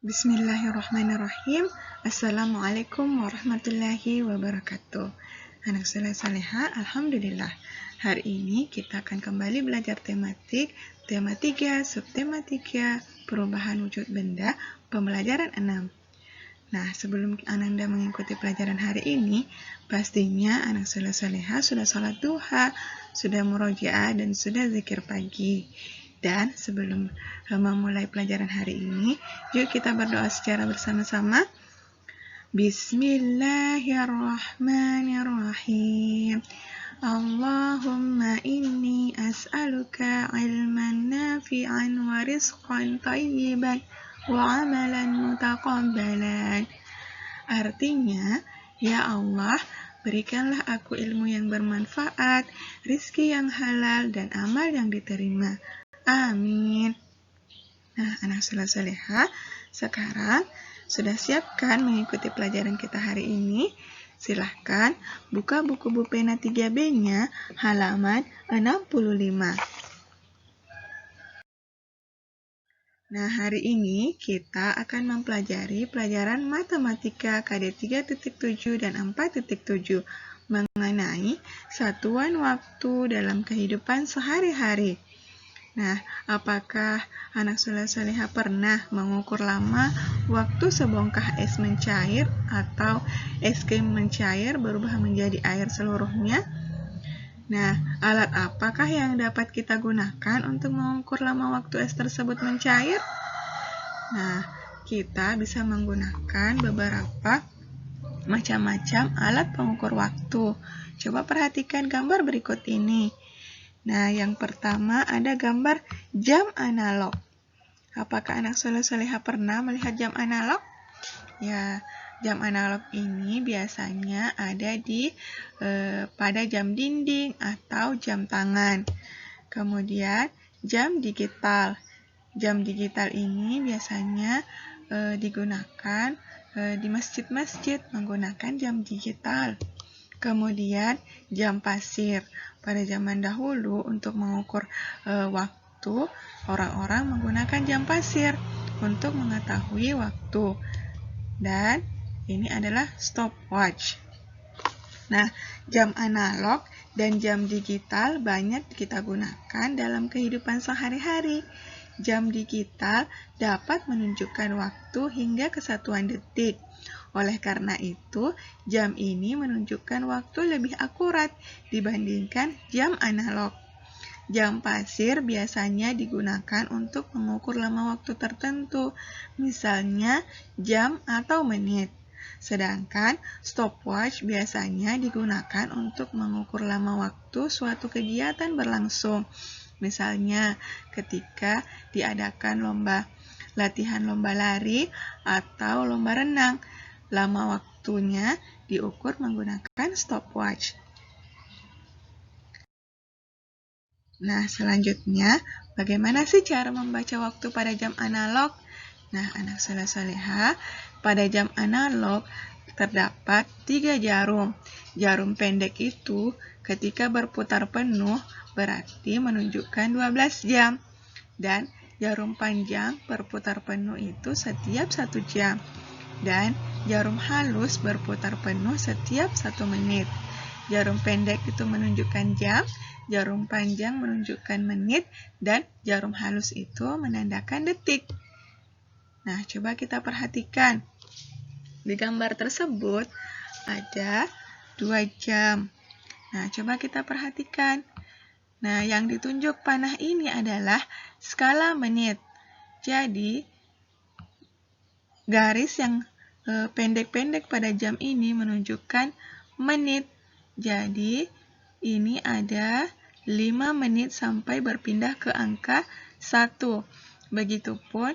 Bismillahirrahmanirrahim. Assalamualaikum warahmatullahi wabarakatuh. Anak soleh soleha, alhamdulillah. Hari ini kita akan kembali belajar tematik, tema 3, subtema 3, perubahan wujud benda, pembelajaran 6. Nah, sebelum Ananda mengikuti pelajaran hari ini, pastinya anak soleh soleha sudah sholat duha, sudah murojaah, dan sudah zikir pagi. Dan sebelum memulai pelajaran hari ini, yuk kita berdoa secara bersama-sama. Bismillahirrahmanirrahim. Allahumma inni as'aluka ilman nafi'an wa rizqan tayyiban wa amalan mutaqabbalan. Artinya, ya Allah, berikanlah aku ilmu yang bermanfaat, rizki yang halal, dan amal yang diterima. Amin. Nah, anak soleh soleha, sekarang sudah siapkan mengikuti pelajaran kita hari ini? Silahkan buka buku Bupena 3B-nya halaman 65. Nah, hari ini kita akan mempelajari pelajaran Matematika KD 3.7 dan 4.7 mengenai satuan waktu dalam kehidupan sehari-hari. Nah, apakah anak soleh soleha pernah mengukur lama waktu sebongkah es mencair atau es krim mencair berubah menjadi air seluruhnya? Nah, alat apakah yang dapat kita gunakan untuk mengukur lama waktu es tersebut mencair? Nah, kita bisa menggunakan beberapa macam-macam alat pengukur waktu. Coba perhatikan gambar berikut ini. Nah, yang pertama ada gambar jam analog. Apakah anak soleh soleha pernah melihat jam analog? Ya, jam analog ini biasanya ada pada jam dinding atau jam tangan. Kemudian jam digital. Jam digital ini biasanya digunakan di masjid-masjid menggunakan jam digital. Kemudian jam pasir. Pada zaman dahulu untuk mengukur waktu, orang-orang menggunakan jam pasir untuk mengetahui waktu. Dan ini adalah stopwatch. Nah, jam analog dan jam digital banyak kita gunakan dalam kehidupan sehari-hari. Jam digital dapat menunjukkan waktu hingga kesatuan detik. Oleh karena itu, jam ini menunjukkan waktu lebih akurat dibandingkan jam analog. Jam pasir biasanya digunakan untuk mengukur lama waktu tertentu, misalnya jam atau menit. Sedangkan stopwatch biasanya digunakan untuk mengukur lama waktu suatu kegiatan berlangsung. Misalnya ketika diadakan latihan lomba lari atau lomba renang. Lama waktunya diukur menggunakan stopwatch. Nah, selanjutnya, bagaimana sih cara membaca waktu pada jam analog? Nah, anak soleh soleha, pada jam analog terdapat 3 jarum. Jarum pendek itu ketika berputar penuh berarti menunjukkan 12 jam. Dan jarum panjang berputar penuh itu setiap 1 jam. Dan jarum halus berputar penuh setiap 1 menit. Jarum pendek itu menunjukkan jam, jarum panjang menunjukkan menit, dan jarum halus itu menandakan detik. Nah, coba kita perhatikan. Di gambar tersebut ada 2 jam. Nah, coba kita perhatikan. Nah, yang ditunjuk panah ini adalah skala menit. Jadi, garis yang pendek-pendek pada jam ini menunjukkan menit. Jadi, ini ada 5 menit sampai berpindah ke angka 1. Begitupun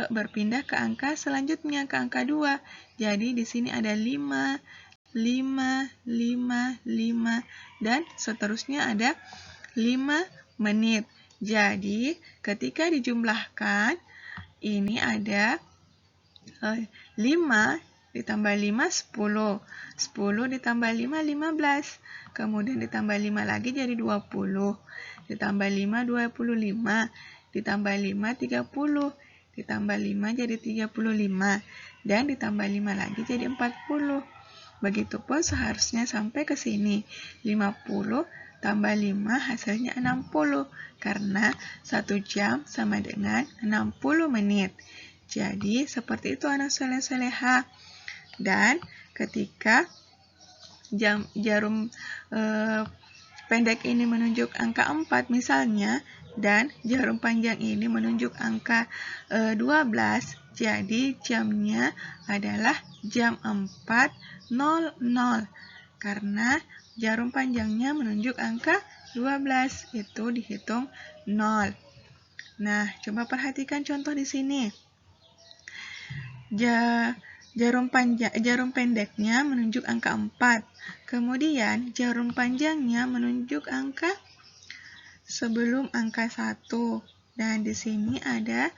berpindah ke angka selanjutnya, ke angka 2. Jadi, di sini ada 5, 5, 5, 5, dan seterusnya ada 5 menit. Jadi, ketika dijumlahkan, ini ada 5 ditambah 5, 10. 10 ditambah 5, 15. Kemudian ditambah 5 lagi jadi 20. Ditambah 5, 25. Ditambah 5, 30. ditambah 5 jadi 35, dan ditambah 5 lagi jadi 40. Begitupun seharusnya sampai ke sini. 50 tambah 5 hasilnya 60, karena 1 jam sama dengan 60 menit. Jadi, seperti itu anak soleh-soleha. Dan ketika jarum pendek ini menunjuk angka 4 misalnya, dan jarum panjang ini menunjuk angka 12, jadi jamnya adalah jam 4.00 karena jarum panjangnya menunjuk angka 12, itu dihitung 0. Nah, coba perhatikan contoh di sini. Jarum pendeknya menunjuk angka 4. Kemudian jarum panjangnya menunjuk angka sebelum angka 1. Dan di sini ada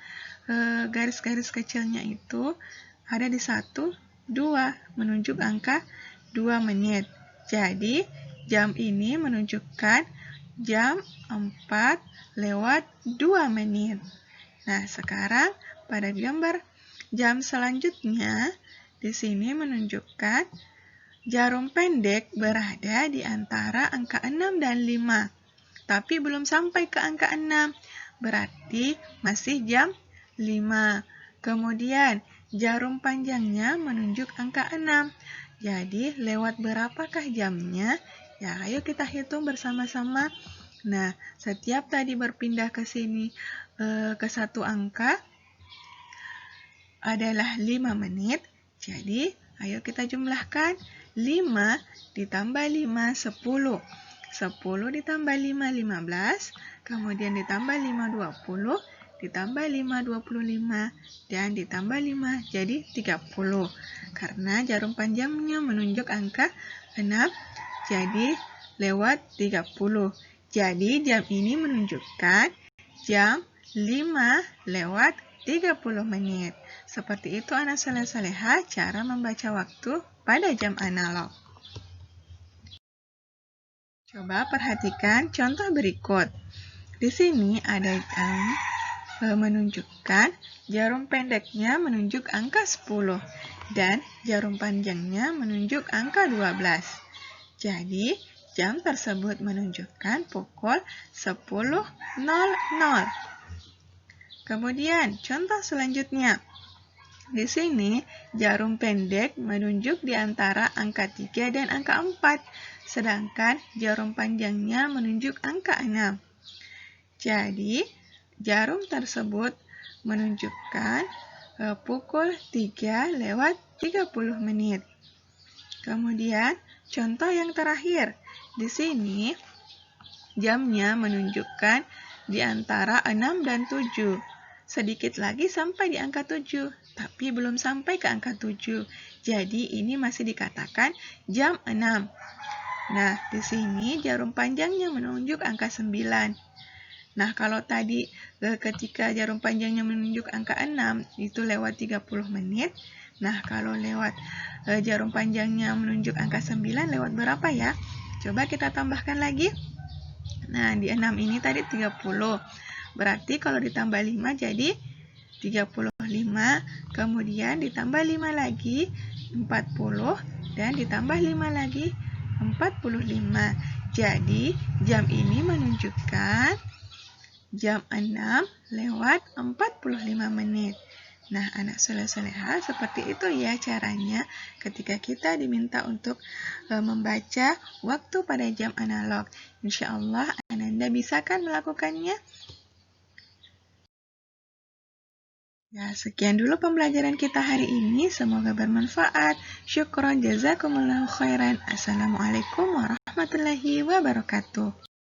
garis-garis kecilnya itu ada di 1, 2, menunjuk angka 2 menit. Jadi, jam ini menunjukkan jam 4:02 menit. Nah, sekarang pada gambar jam selanjutnya, di sini menunjukkan jarum pendek berada di antara angka 6 dan 5. Tapi belum sampai ke angka 6, berarti masih jam 5. Kemudian, jarum panjangnya menunjuk angka 6. Jadi, lewat berapakah jamnya? Ya, ayo kita hitung bersama-sama. Nah, setiap tadi berpindah ke sini ke satu angka adalah 5 menit. Jadi, ayo kita jumlahkan. 5 ditambah 5, 10. 10 ditambah 5, 15. Kemudian ditambah 5, 20. Ditambah 5, 25. Dan ditambah 5, jadi 30. Karena jarum panjangnya menunjuk angka 6, jadi lewat 30. Jadi, jam ini menunjukkan jam 5:30 menit. Seperti itu anak soleh-soleha cara membaca waktu pada jam analog. Coba perhatikan contoh berikut. Di sini ada yang menunjukkan jarum pendeknya menunjuk angka 10 dan jarum panjangnya menunjuk angka 12. Jadi, jam tersebut menunjukkan pukul 10.00. Kemudian, contoh selanjutnya. Di sini, jarum pendek menunjuk di antara angka 3 dan angka 4, sedangkan jarum panjangnya menunjuk angka 6. Jadi, jarum tersebut menunjukkan pukul 3:30 menit. Kemudian, contoh yang terakhir. Di sini, jamnya menunjukkan di antara 6 dan 7. Sedikit lagi sampai di angka 7, tapi belum sampai ke angka 7. Jadi, ini masih dikatakan jam 6. Nah, di sini jarum panjangnya menunjuk angka 9. Nah, kalau tadi ketika jarum panjangnya menunjuk angka 6, itu lewat 30 menit. Nah, kalau lewat jarum panjangnya menunjuk angka 9, lewat berapa ya? Coba kita tambahkan lagi. Nah, di 6 ini tadi 30. Berarti kalau ditambah 5 jadi 35, kemudian ditambah 5 lagi 40, dan ditambah 5 lagi 45. Jadi, jam ini menunjukkan jam 6:45 menit. Nah, anak soleh-soleha, seperti itu ya caranya ketika kita diminta untuk membaca waktu pada jam analog. Insya Allah, Ananda bisa kan melakukannya? Ya, sekian dulu pembelajaran kita hari ini. Semoga bermanfaat. Syukron, jazakumullahu khairan. Assalamualaikum warahmatullahi wabarakatuh.